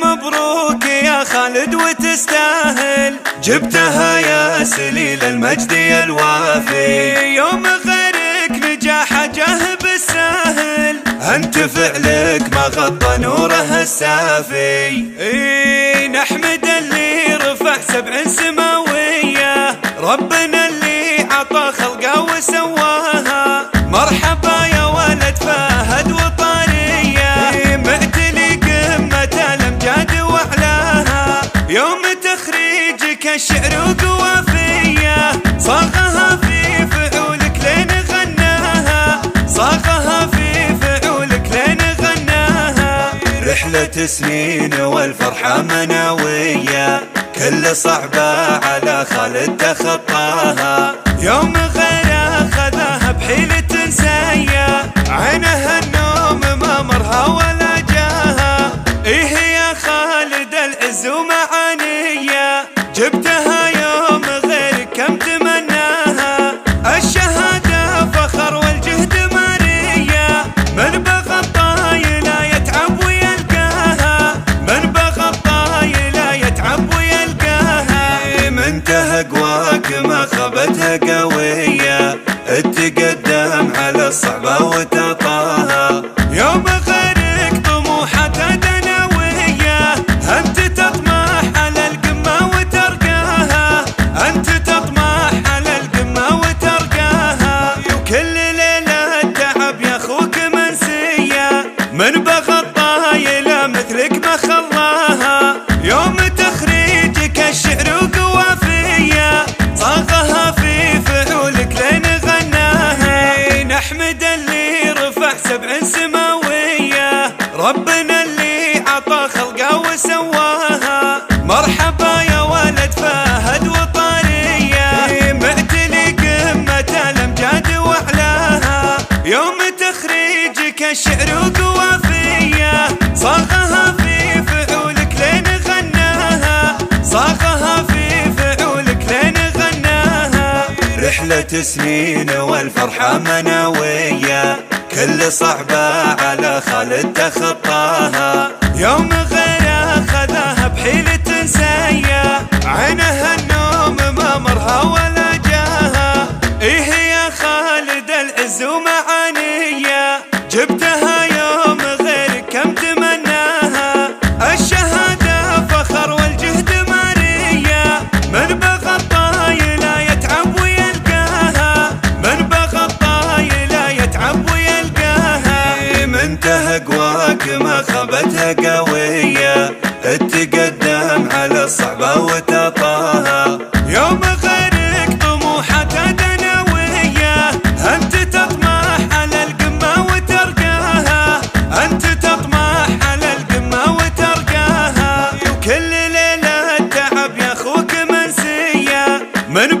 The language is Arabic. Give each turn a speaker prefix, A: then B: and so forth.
A: مبروك يا خالد وتستاهل، جبتها يا سليل المجد يا الوافي. يوم غيرك نجاح جاه بالساهل، انت فعلك ما غطى نوره السافي. نحمد اللي رفع 7 سماوية، ربنا اللي عطى خلقه وسواها. مرحبا يا ولد فهد وطارية، معتلي قمة الامجاد واعلاها. يوم تخريجك الشعر وقوافية، صاغها في فعولك لين غناها، صاغها في فعولك لين غناها. رحلة سنين والفرحة مناوية، كل صعبة على خالد تخطاها. يوم غير اخذها بحيلة سيا، عينها النوم ما مرها ولا جاها. ايه يا خالد العز ومعانية، جبتها يوم غيرك كم تمناها. الشهادة فخر والجهد مارية، من بغى الطاي لا يتعب ويلقاها، من بغى الطاي لا يتعب ويلقاها. منتهى قواك ما خبتها قوية، تقدم على الصعبة وتطاها. يوم غيرك طموحته دنوية، انت تطمح على القمة وترقاها، انت تطمح على القمة وترقاها. وكل ليلة تعب يا اخوك منسية، من بغى الطاي لا مثلك ما خلاها. يوم تخريجك الشعر وقوافية، صاغها في فعولك لين غناها. نحمد اللي رفع 7 سماوية، ربنا اللي عطى خلقه وسواها. مرحبا يا ولد فهد وطارية، معتلي قمة الامجاد واعلاها. يوم تخريجك الشعر وقوافية، صاغها في فعولك لين غناها، صاغها في فعولك لين غناها. رحلة سنين والفرحة مناوية، كل صعبة على خالد تخطاها. يوم غير اخذها بحيلة سيا، عينها النوم ما مرها ولا جاها. ايه يا خالد العز ومعانية، جبتها يوم غيرك كم تمناها. الشهادة فخر والجهد مارية، من بغى الطاي لا يتعب ويلقاها، من بغى الطاي لا يتعب ويلقاها. منتهى قواك ما خبتها قوية، تقدم على الصعبة وتطاها. يوم غيرك طموحته دنوية، انت تطمح على القمة وترقاها، انت تطمح على القمة وترقاها. وكل ليلة تعب يا اخوك منسية، من